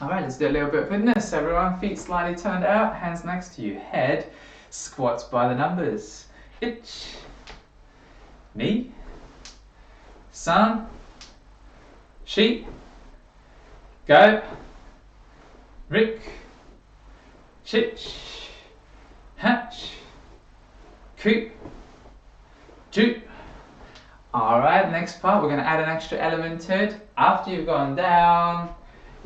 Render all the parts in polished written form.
Alright, let's do a little bit of fitness. Everyone, feet slightly turned out, hands next to you. Head, squats by the numbers. Ich, ni, san, shi, go, rik, shich, hach, ku, ju. Alright, next part, we're going to add an extra element to it. After you've gone down,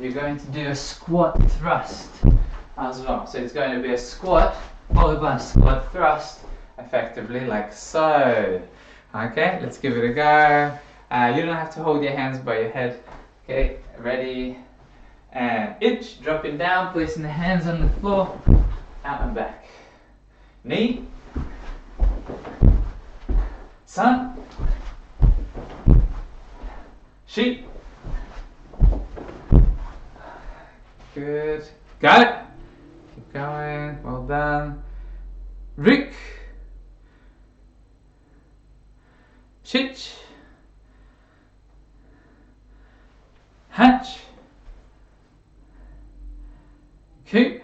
you're going to do a squat thrust as well. So it's going to be a squat followed by a squat thrust, effectively like so. Okay, let's give it a go. You don't have to hold your hands by your head. Okay, ready? And ich, dropping down, placing the hands on the floor, out and back. Knee, san, shi. Good. Got it. Keep going. Well done. Rik. Shich. Hatch. Ku.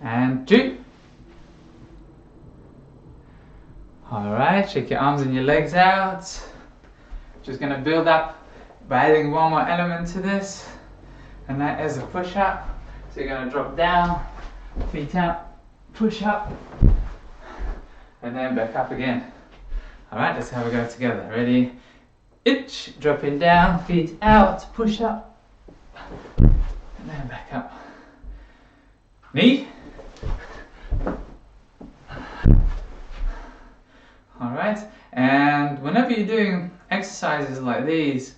And ju. Alright, shake your arms and your legs out. Just going to build up by adding one more element to this, and that is a push-up. So you're going to drop down, feet out, push up, and then back up again. Alright, let's have a go together. Ready? Ich, dropping down, feet out, push up, and then back up. Knee. Alright, and whenever you're doing exercises like these,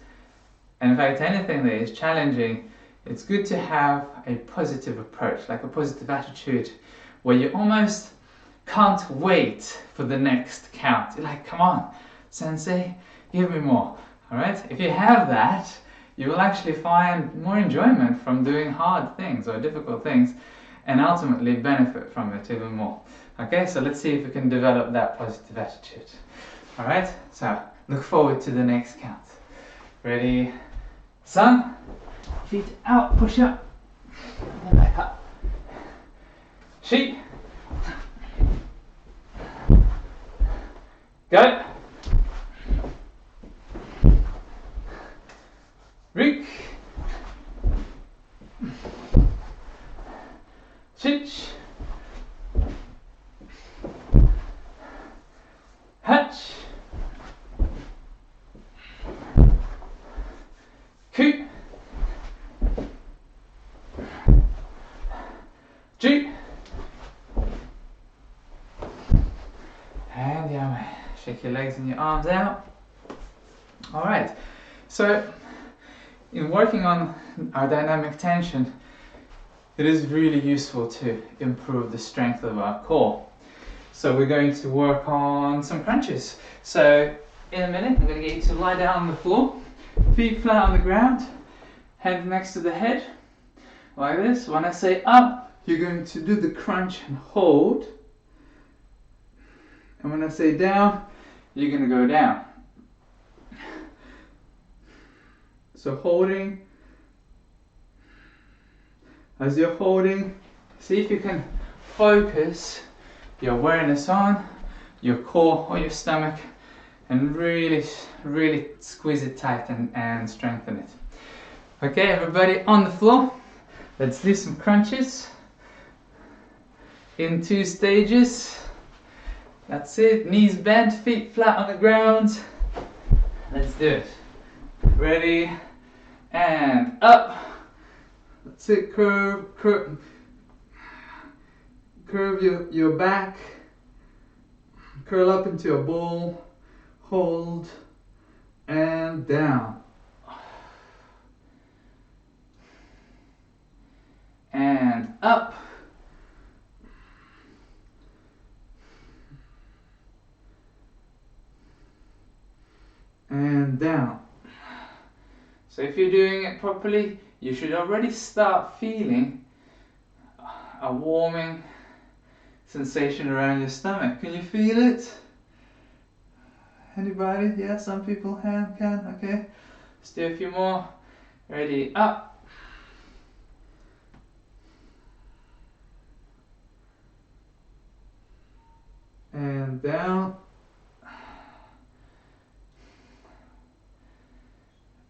and in fact anything that is challenging, it's good to have a positive approach, like a positive attitude, where you almost can't wait for the next count. You're like, come on, sensei, give me more. Alright, if you have that, you will actually find more enjoyment from doing hard things or difficult things, and ultimately benefit from it even more. Okay, so let's see if we can develop that positive attitude. Alright, so look forward to the next count. Ready? San, feet out, push up, and then back up. Shi, go. Rik, shich, hatch, ku, ju, and yeah, shake your legs and your arms out. Alright, so in working on our dynamic tension, it is really useful to improve the strength of our core. So we're going to work on some crunches. So in a minute, I'm going to get you to lie down on the floor, feet flat on the ground, hands next to the head, like this. When I say up, you're going to do the crunch and hold. And when I say down, you're going to go down. So holding. As you're holding, see if you can focus your awareness on your core or your stomach and really squeeze it tight and strengthen it. Okay, everybody on the floor, let's do some crunches in 2 stages. That's it, knees bent, feet flat on the ground. Let's do it. Ready, and up. That's it, curve your back, curl up into a ball, hold, and down. And up. And down. So if you're doing it properly, you should already start feeling a warming sensation around your stomach. Can you feel it? Anybody? Yeah, some people can. Okay. Let's do a few more. Ready, up. And down.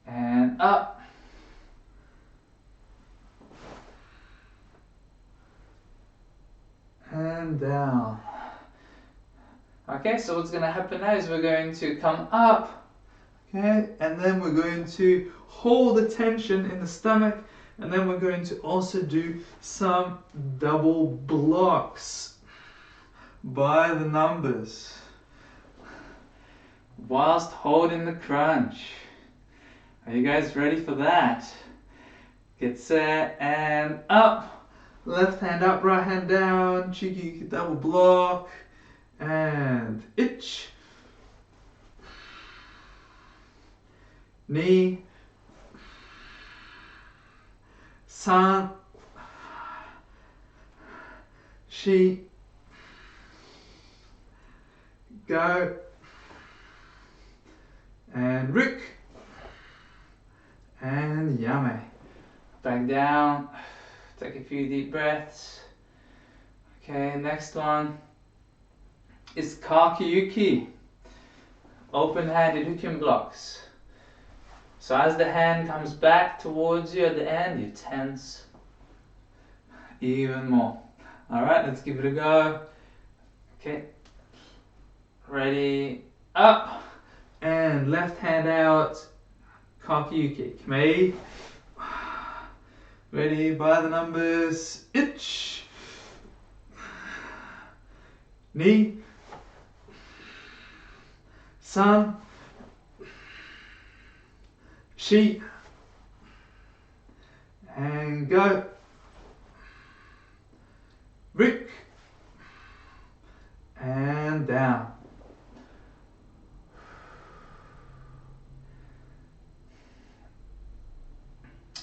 And up. And down. Okay, so what's going to happen now is we're going to come up, okay, and then we're going to hold the tension in the stomach, and then we're going to also do some double blocks by the numbers whilst holding the crunch. Are you guys ready for that? Get set and up. Left hand up, right hand down, cheeky double block. And itch, knee, san, shi, go, and rik, and yame. Back down, take a few deep breaths. Okay, next one is Kakiyuki, open-handed hooking blocks. So as the hand comes back towards you at the end, you tense even more. Alright, let's give it a go. Okay, ready, up, and left hand out, Kakiyuki. Kmei, ready, by the numbers, itch, knee, san, shi, and go, rik, and down.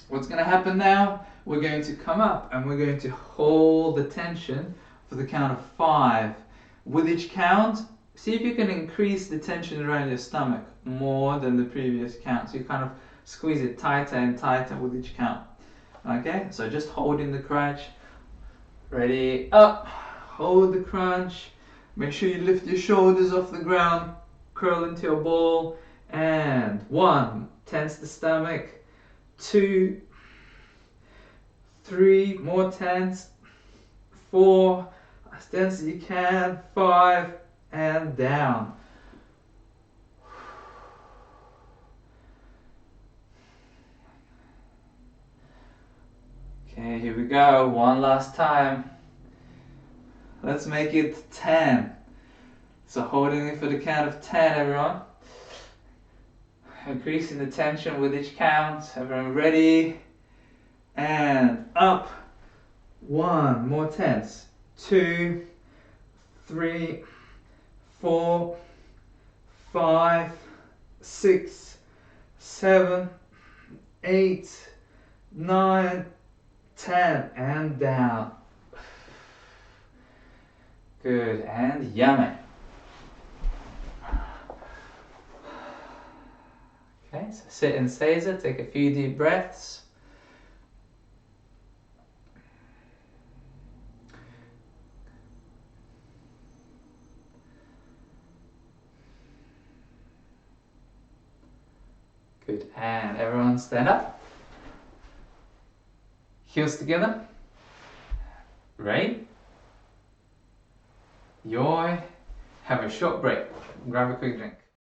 What's going to happen now? We're going to come up and we're going to hold the tension for the count of 5. With each count, see if you can increase the tension around your stomach more than the previous count. So you kind of squeeze it tighter and tighter with each count. Okay, so just holding the crunch. Ready, up, hold the crunch. Make sure you lift your shoulders off the ground, curl into a ball. And 1, tense the stomach. 2, 3, more tense. 4, as tense as you can. 5, and down. Okay, here we go. One last time. Let's make it 10. So holding it for the count of 10, everyone. Increasing the tension with each count. Everyone ready? And up. 1, more tense. 2, 3, 4, 5, 6, 7, 8, 9, 10, and down. Good, and yummy. Okay, so sit in Seiza, take a few deep breaths. Good, and everyone stand up. Heels together. Right. Yoi. Have a short break. Grab a quick drink.